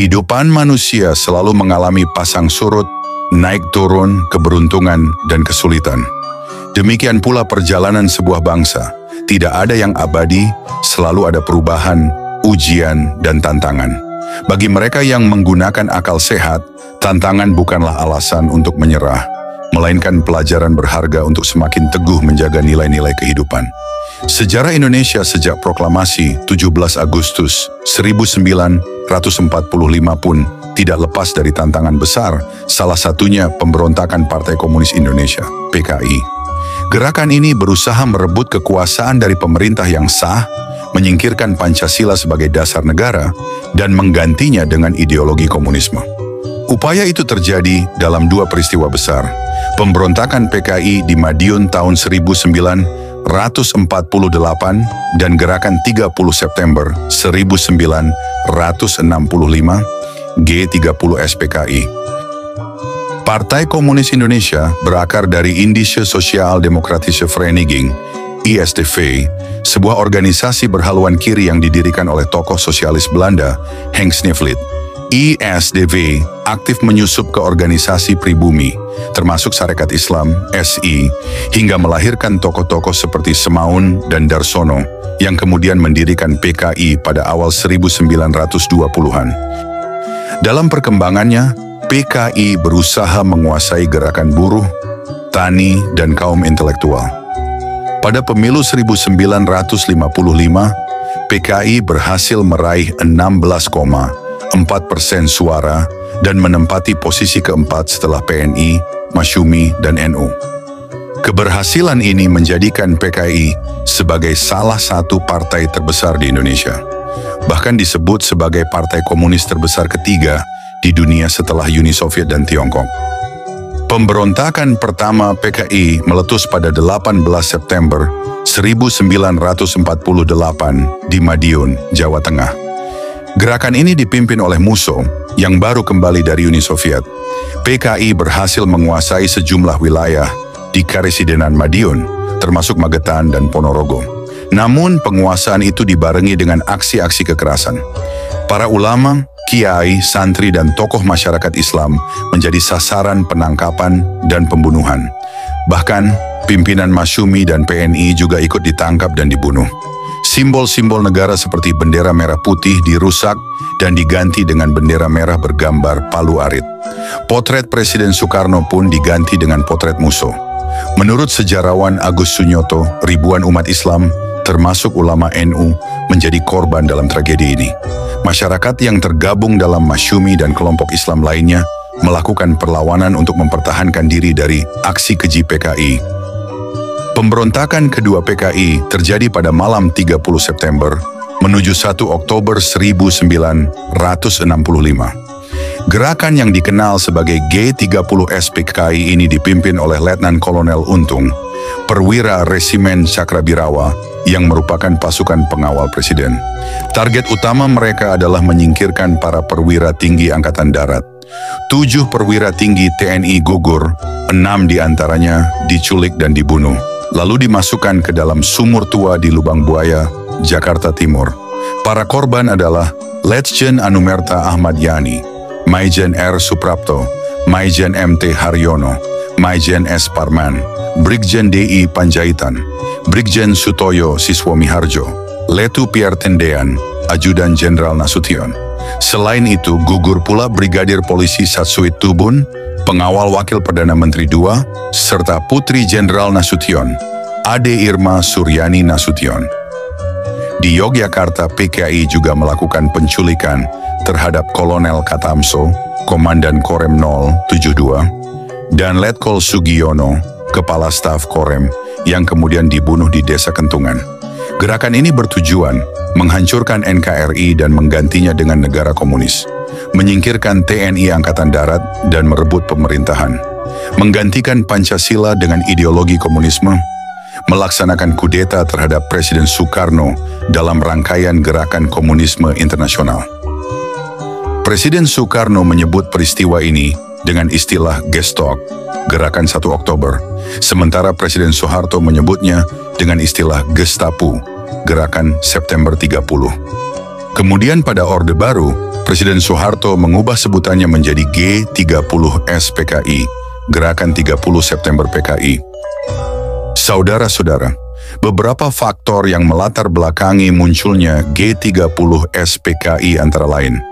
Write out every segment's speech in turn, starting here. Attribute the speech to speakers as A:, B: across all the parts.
A: Kehidupan manusia selalu mengalami pasang surut, naik turun, keberuntungan, dan kesulitan. Demikian pula perjalanan sebuah bangsa. Tidak ada yang abadi, selalu ada perubahan, ujian, dan tantangan. Bagi mereka yang menggunakan akal sehat, tantangan bukanlah alasan untuk menyerah, melainkan pelajaran berharga untuk semakin teguh menjaga nilai-nilai kehidupan. Sejarah Indonesia sejak proklamasi 17 Agustus 1945 pun tidak lepas dari tantangan besar, salah satunya pemberontakan Partai Komunis Indonesia, PKI. Gerakan ini berusaha merebut kekuasaan dari pemerintah yang sah, menyingkirkan Pancasila sebagai dasar negara, dan menggantinya dengan ideologi komunisme. Upaya itu terjadi dalam dua peristiwa besar. Pemberontakan PKI di Madiun tahun 1948 dan gerakan 30 September 1965 G30 SPKI. Partai Komunis Indonesia berakar dari Indische Sociaal-Democratische Vereniging, ISDV, sebuah organisasi berhaluan kiri yang didirikan oleh tokoh sosialis Belanda, Henk Sneevliet. ISDV aktif menyusup ke organisasi pribumi, termasuk Sarekat Islam, SI, hingga melahirkan tokoh-tokoh seperti Semaun dan Darsono, yang kemudian mendirikan PKI pada awal 1920-an. Dalam perkembangannya, PKI berusaha menguasai gerakan buruh, tani, dan kaum intelektual. Pada pemilu 1955, PKI berhasil meraih 16,4% suara dan menempati posisi keempat setelah PNI, Masyumi, dan NU. Keberhasilan ini menjadikan PKI sebagai salah satu partai terbesar di Indonesia. Bahkan disebut sebagai partai komunis terbesar ketiga di dunia setelah Uni Soviet dan Tiongkok. Pemberontakan pertama PKI meletus pada 18 September 1948 di Madiun, Jawa Tengah. Gerakan ini dipimpin oleh Musso yang baru kembali dari Uni Soviet. PKI berhasil menguasai sejumlah wilayah di Karesidenan Madiun, termasuk Magetan dan Ponorogo. Namun penguasaan itu dibarengi dengan aksi-aksi kekerasan. Para ulama, kiai, santri, dan tokoh masyarakat Islam menjadi sasaran penangkapan dan pembunuhan. Bahkan, pimpinan Masyumi dan PNI juga ikut ditangkap dan dibunuh. Simbol-simbol negara seperti bendera merah putih dirusak dan diganti dengan bendera merah bergambar palu arit. Potret Presiden Soekarno pun diganti dengan potret Musso. Menurut sejarawan Agus Sunyoto, ribuan umat Islam, termasuk ulama NU, menjadi korban dalam tragedi ini. Masyarakat yang tergabung dalam Masyumi dan kelompok Islam lainnya melakukan perlawanan untuk mempertahankan diri dari aksi keji PKI. Pemberontakan kedua PKI terjadi pada malam 30 September menuju 1 Oktober 1965. Gerakan yang dikenal sebagai G30 SPKI ini dipimpin oleh Letnan Kolonel Untung, perwira Resimen Cakrabirawa yang merupakan pasukan pengawal presiden. Target utama mereka adalah menyingkirkan para perwira tinggi Angkatan Darat. 7 perwira tinggi TNI gugur, 6 diantaranya diculik dan dibunuh, lalu dimasukkan ke dalam sumur tua di Lubang Buaya, Jakarta Timur. Para korban adalah Letjen Anumerta Ahmad Yani, Maijen R. Suprapto, Maijen MT Haryono, Maijen S. Parman, Brigjen DI Panjaitan, Brigjen Sutoyo Siswomiharjo, Letu Pierre Tendean, Ajudan Jenderal Nasution. Selain itu, gugur pula Brigadir Polisi Satsuit Tubun, pengawal Wakil Perdana Menteri II, serta Putri Jenderal Nasution, Ade Irma Suryani Nasution. Di Yogyakarta, PKI juga melakukan penculikan terhadap Kolonel Katamso, Komandan Korem 072, dan Letkol Sugiono, Kepala Staf Korem, yang kemudian dibunuh di Desa Kentungan. Gerakan ini bertujuan menghancurkan NKRI dan menggantinya dengan negara komunis, menyingkirkan TNI Angkatan Darat dan merebut pemerintahan, menggantikan Pancasila dengan ideologi komunisme, melaksanakan kudeta terhadap Presiden Soekarno dalam rangkaian gerakan komunisme internasional. Presiden Soekarno menyebut peristiwa ini dengan istilah Gestok, Gerakan 1 Oktober, sementara Presiden Soeharto menyebutnya dengan istilah Gestapu, Gerakan September 30. Kemudian pada Orde Baru, Presiden Soeharto mengubah sebutannya menjadi G30S PKI, Gerakan 30 September PKI. Saudara-saudara, beberapa faktor yang melatar belakangi munculnya G30S PKI antara lain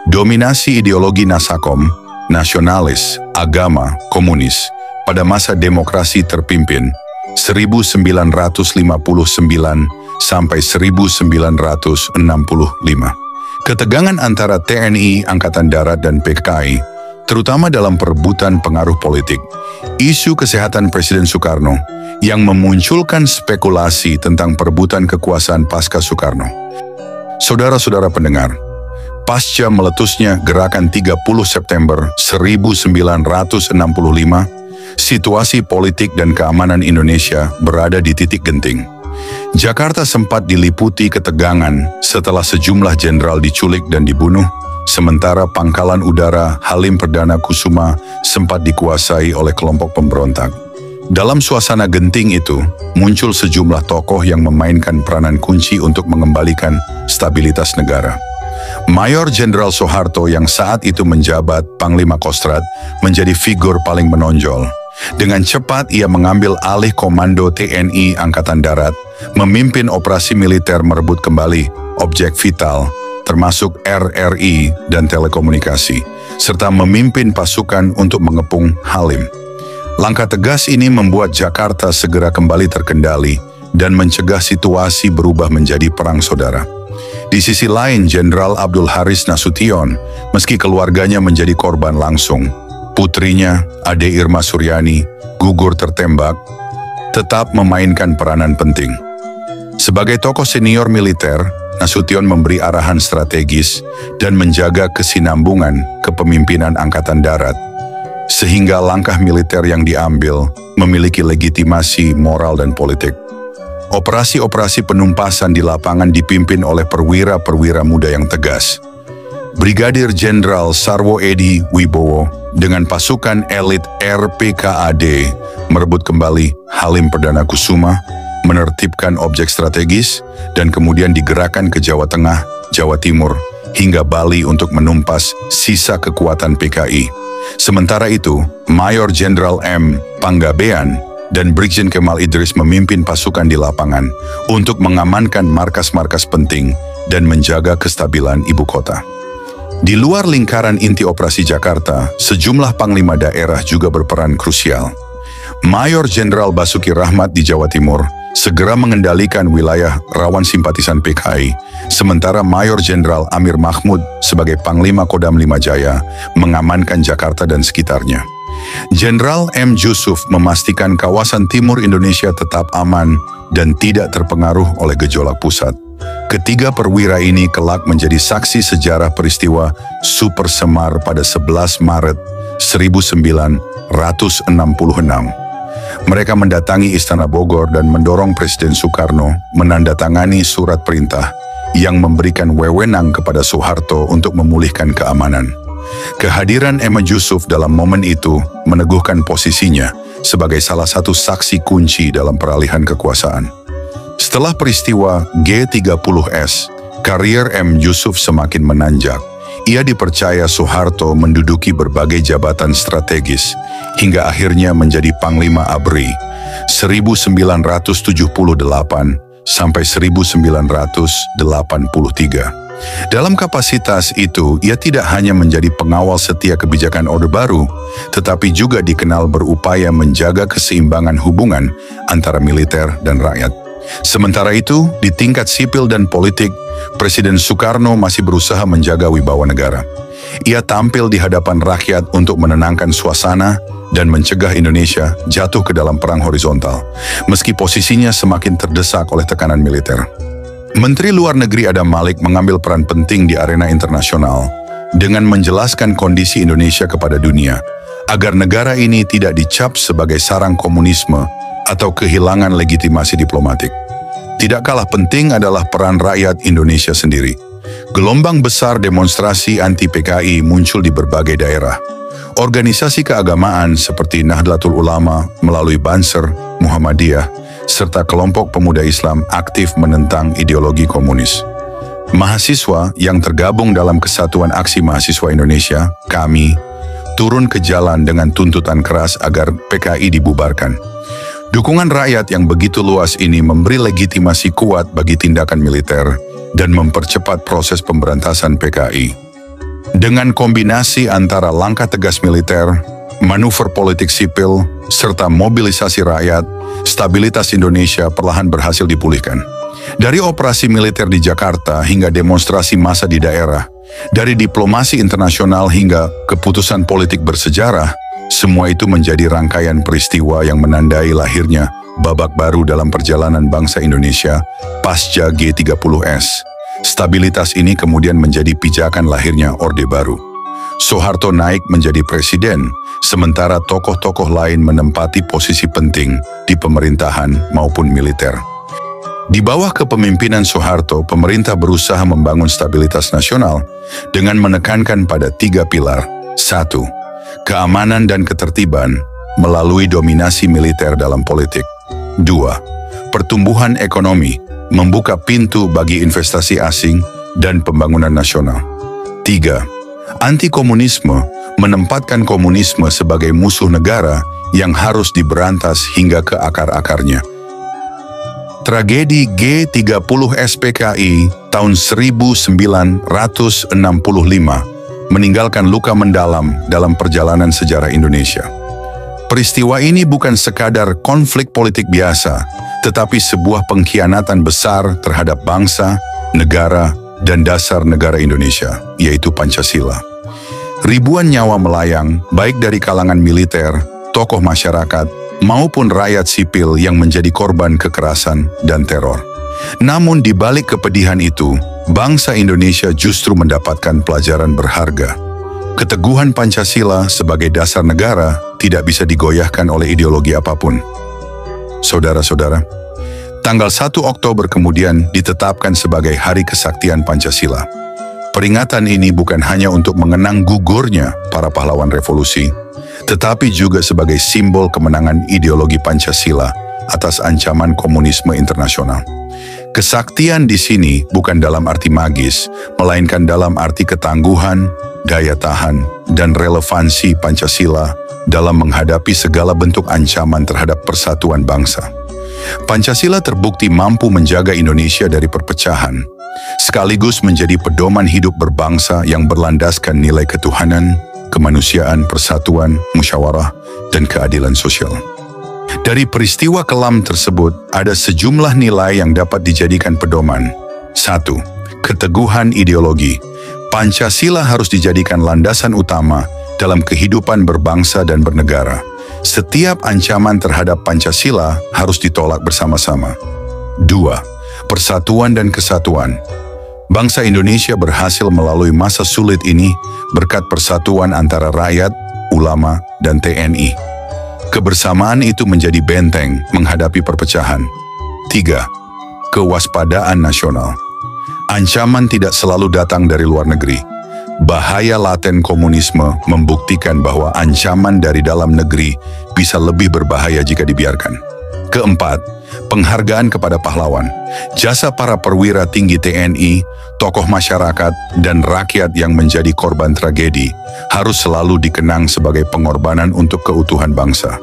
A: dominasi ideologi Nasakom, nasionalis, agama, komunis pada masa demokrasi terpimpin 1959 sampai 1965. Ketegangan antara TNI, Angkatan Darat, dan PKI, terutama dalam perebutan pengaruh politik. Isu kesehatan Presiden Soekarno yang memunculkan spekulasi tentang perebutan kekuasaan pasca Soekarno. Saudara-saudara pendengar, pasca meletusnya Gerakan 30 September 1965, situasi politik dan keamanan Indonesia berada di titik genting. Jakarta sempat diliputi ketegangan setelah sejumlah jenderal diculik dan dibunuh, sementara pangkalan udara Halim Perdana Kusuma sempat dikuasai oleh kelompok pemberontak. Dalam suasana genting itu, muncul sejumlah tokoh yang memainkan peranan kunci untuk mengembalikan stabilitas negara. Mayor Jenderal Soeharto yang saat itu menjabat Panglima Kostrad menjadi figur paling menonjol. Dengan cepat ia mengambil alih komando TNI Angkatan Darat, memimpin operasi militer merebut kembali objek vital, termasuk RRI dan telekomunikasi, serta memimpin pasukan untuk mengepung Halim. Langkah tegas ini membuat Jakarta segera kembali terkendali dan mencegah situasi berubah menjadi perang saudara. Di sisi lain, Jenderal Abdul Haris Nasution, meski keluarganya menjadi korban langsung, putrinya, Ade Irma Suryani, gugur tertembak, tetap memainkan peranan penting. Sebagai tokoh senior militer, Nasution memberi arahan strategis dan menjaga kesinambungan kepemimpinan Angkatan Darat, sehingga langkah militer yang diambil memiliki legitimasi moral dan politik. Operasi-operasi penumpasan di lapangan dipimpin oleh perwira-perwira muda yang tegas. Brigadir Jenderal Sarwo Edi Wibowo dengan pasukan elit RPKAD merebut kembali Halim Perdana Kusuma, menertibkan objek strategis, dan kemudian digerakkan ke Jawa Tengah, Jawa Timur, hingga Bali untuk menumpas sisa kekuatan PKI. Sementara itu, Mayor Jenderal M. Panggabean dan Brigjen Kemal Idris memimpin pasukan di lapangan untuk mengamankan markas-markas penting dan menjaga kestabilan ibu kota. Di luar lingkaran inti operasi Jakarta, sejumlah panglima daerah juga berperan krusial. Mayor Jenderal Basuki Rahmat di Jawa Timur segera mengendalikan wilayah rawan simpatisan PKI, sementara Mayor Jenderal Amir Mahmud sebagai Panglima Kodam 5 Jaya mengamankan Jakarta dan sekitarnya. Jenderal M. Jusuf memastikan kawasan timur Indonesia tetap aman dan tidak terpengaruh oleh gejolak pusat. Ketiga perwira ini kelak menjadi saksi sejarah peristiwa Super Semar pada 11 Maret 1966. Mereka mendatangi Istana Bogor dan mendorong Presiden Soekarno menandatangani surat perintah yang memberikan wewenang kepada Soeharto untuk memulihkan keamanan. Kehadiran M. Jusuf dalam momen itu meneguhkan posisinya sebagai salah satu saksi kunci dalam peralihan kekuasaan. Setelah peristiwa G30S, karier M. Jusuf semakin menanjak. Ia dipercaya Soeharto menduduki berbagai jabatan strategis, hingga akhirnya menjadi Panglima ABRI 1978 sampai 1983. Dalam kapasitas itu, ia tidak hanya menjadi pengawal setia kebijakan Orde Baru, tetapi juga dikenal berupaya menjaga keseimbangan hubungan antara militer dan rakyat. Sementara itu, di tingkat sipil dan politik, Presiden Soekarno masih berusaha menjaga wibawa negara. Ia tampil di hadapan rakyat untuk menenangkan suasana dan mencegah Indonesia jatuh ke dalam perang horizontal, meski posisinya semakin terdesak oleh tekanan militer. Menteri Luar Negeri Adam Malik mengambil peran penting di arena internasional dengan menjelaskan kondisi Indonesia kepada dunia, agar negara ini tidak dicap sebagai sarang komunisme atau kehilangan legitimasi diplomatik. Tidak kalah penting adalah peran rakyat Indonesia sendiri. Gelombang besar demonstrasi anti-PKI muncul di berbagai daerah. Organisasi keagamaan seperti Nahdlatul Ulama melalui Banser, Muhammadiyah, serta kelompok pemuda Islam aktif menentang ideologi komunis. Mahasiswa yang tergabung dalam Kesatuan Aksi Mahasiswa Indonesia, KAMI, turun ke jalan dengan tuntutan keras agar PKI dibubarkan. Dukungan rakyat yang begitu luas ini memberi legitimasi kuat bagi tindakan militer dan mempercepat proses pemberantasan PKI. Dengan kombinasi antara langkah tegas militer, manuver politik sipil, serta mobilisasi rakyat, stabilitas Indonesia perlahan berhasil dipulihkan. Dari operasi militer di Jakarta hingga demonstrasi massa di daerah, dari diplomasi internasional hingga keputusan politik bersejarah, semua itu menjadi rangkaian peristiwa yang menandai lahirnya babak baru dalam perjalanan bangsa Indonesia pasca G30S. Stabilitas ini kemudian menjadi pijakan lahirnya Orde Baru. Soeharto naik menjadi presiden, sementara tokoh-tokoh lain menempati posisi penting di pemerintahan maupun militer. Di bawah kepemimpinan Soeharto, pemerintah berusaha membangun stabilitas nasional dengan menekankan pada 3 pilar. 1. Keamanan dan ketertiban melalui dominasi militer dalam politik. 2. Pertumbuhan ekonomi, membuka pintu bagi investasi asing dan pembangunan nasional. 3. Anti-komunisme, menempatkan komunisme sebagai musuh negara yang harus diberantas hingga ke akar-akarnya. Tragedi G30 SPKI tahun 1965 meninggalkan luka mendalam dalam perjalanan sejarah Indonesia. Peristiwa ini bukan sekadar konflik politik biasa, tetapi sebuah pengkhianatan besar terhadap bangsa, negara, dan dasar negara Indonesia, yaitu Pancasila. Ribuan nyawa melayang, baik dari kalangan militer, tokoh masyarakat, maupun rakyat sipil yang menjadi korban kekerasan dan teror. Namun di balik kepedihan itu, bangsa Indonesia justru mendapatkan pelajaran berharga. Keteguhan Pancasila sebagai dasar negara tidak bisa digoyahkan oleh ideologi apapun. Saudara-saudara, tanggal 1 Oktober kemudian ditetapkan sebagai Hari Kesaktian Pancasila. Peringatan ini bukan hanya untuk mengenang gugurnya para pahlawan revolusi, tetapi juga sebagai simbol kemenangan ideologi Pancasila atas ancaman komunisme internasional. Kesaktian di sini bukan dalam arti magis, melainkan dalam arti ketangguhan, daya tahan, dan relevansi Pancasila dalam menghadapi segala bentuk ancaman terhadap persatuan bangsa. Pancasila terbukti mampu menjaga Indonesia dari perpecahan, sekaligus menjadi pedoman hidup berbangsa yang berlandaskan nilai ketuhanan, kemanusiaan, persatuan, musyawarah, dan keadilan sosial. Dari peristiwa kelam tersebut, ada sejumlah nilai yang dapat dijadikan pedoman. 1. Keteguhan ideologi. Pancasila harus dijadikan landasan utama dalam kehidupan berbangsa dan bernegara. Setiap ancaman terhadap Pancasila harus ditolak bersama-sama. 2. Persatuan dan kesatuan. Bangsa Indonesia berhasil melalui masa sulit ini berkat persatuan antara rakyat, ulama, dan TNI. Kebersamaan itu menjadi benteng menghadapi perpecahan. 3. Kewaspadaan nasional. Ancaman tidak selalu datang dari luar negeri. Bahaya laten komunisme membuktikan bahwa ancaman dari dalam negeri bisa lebih berbahaya jika dibiarkan. 4. Penghargaan kepada pahlawan. Jasa para perwira tinggi TNI, tokoh masyarakat, dan rakyat yang menjadi korban tragedi harus selalu dikenang sebagai pengorbanan untuk keutuhan bangsa.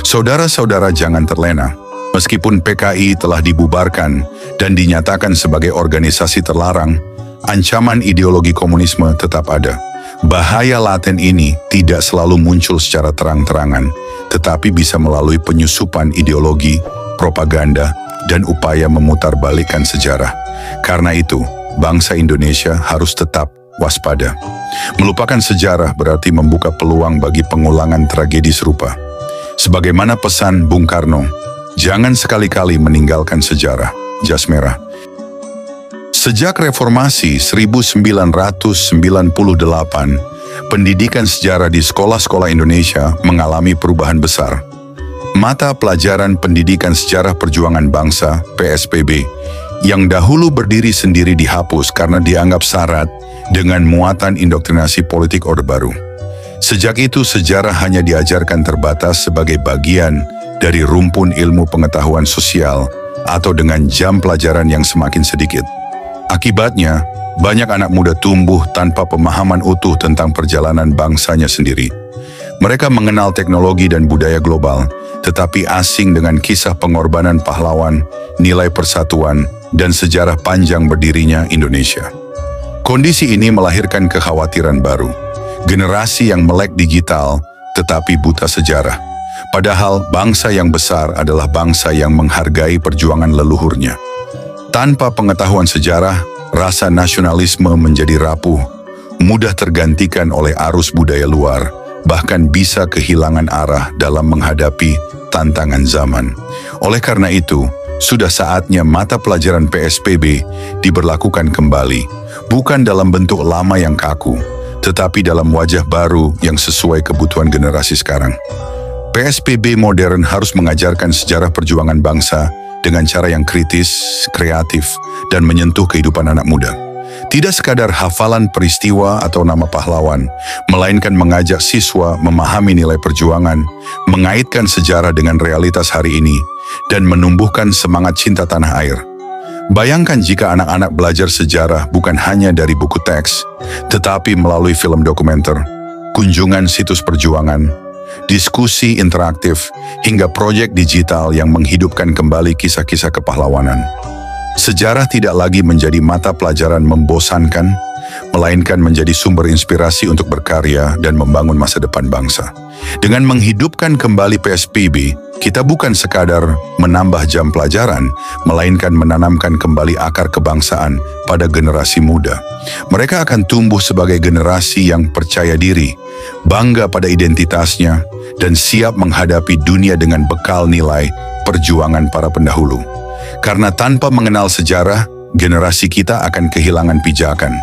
A: Saudara-saudara, jangan terlena. Meskipun PKI telah dibubarkan dan dinyatakan sebagai organisasi terlarang, ancaman ideologi komunisme tetap ada. Bahaya laten ini tidak selalu muncul secara terang-terangan, tetapi bisa melalui penyusupan ideologi, propaganda, dan upaya memutarbalikkan sejarah. Karena itu, bangsa Indonesia harus tetap waspada. Melupakan sejarah berarti membuka peluang bagi pengulangan tragedi serupa. Sebagaimana pesan Bung Karno, jangan sekali-kali meninggalkan sejarah. Jas Merah. Sejak reformasi 1998, pendidikan sejarah di sekolah-sekolah Indonesia mengalami perubahan besar. Mata pelajaran pendidikan sejarah perjuangan bangsa, PSPB, yang dahulu berdiri sendiri dihapus karena dianggap syarat dengan muatan indoktrinasi politik Orde Baru. Sejak itu sejarah hanya diajarkan terbatas sebagai bagian dari rumpun ilmu pengetahuan sosial atau dengan jam pelajaran yang semakin sedikit. Akibatnya, banyak anak muda tumbuh tanpa pemahaman utuh tentang perjalanan bangsanya sendiri. Mereka mengenal teknologi dan budaya global, tetapi asing dengan kisah pengorbanan pahlawan, nilai persatuan, dan sejarah panjang berdirinya Indonesia. Kondisi ini melahirkan kekhawatiran baru. Generasi yang melek digital, tetapi buta sejarah. Padahal bangsa yang besar adalah bangsa yang menghargai perjuangan leluhurnya. Tanpa pengetahuan sejarah, rasa nasionalisme menjadi rapuh, mudah tergantikan oleh arus budaya luar, bahkan bisa kehilangan arah dalam menghadapi tantangan zaman. Oleh karena itu, sudah saatnya mata pelajaran PSBB diberlakukan kembali, bukan dalam bentuk lama yang kaku, tetapi dalam wajah baru yang sesuai kebutuhan generasi sekarang. PSBB modern harus mengajarkan sejarah perjuangan bangsa dengan cara yang kritis, kreatif, dan menyentuh kehidupan anak muda. Tidak sekadar hafalan peristiwa atau nama pahlawan, melainkan mengajak siswa memahami nilai perjuangan, mengaitkan sejarah dengan realitas hari ini, dan menumbuhkan semangat cinta tanah air. Bayangkan jika anak-anak belajar sejarah bukan hanya dari buku teks, tetapi melalui film dokumenter, kunjungan situs perjuangan, diskusi interaktif, hingga proyek digital yang menghidupkan kembali kisah-kisah kepahlawanan. Sejarah tidak lagi menjadi mata pelajaran membosankan, melainkan menjadi sumber inspirasi untuk berkarya dan membangun masa depan bangsa. Dengan menghidupkan kembali PSBB, kita bukan sekadar menambah jam pelajaran, melainkan menanamkan kembali akar kebangsaan pada generasi muda. Mereka akan tumbuh sebagai generasi yang percaya diri, bangga pada identitasnya, dan siap menghadapi dunia dengan bekal nilai perjuangan para pendahulu. Karena tanpa mengenal sejarah, generasi kita akan kehilangan pijakan.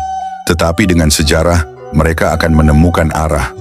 A: Tetapi dengan sejarah, mereka akan menemukan arah.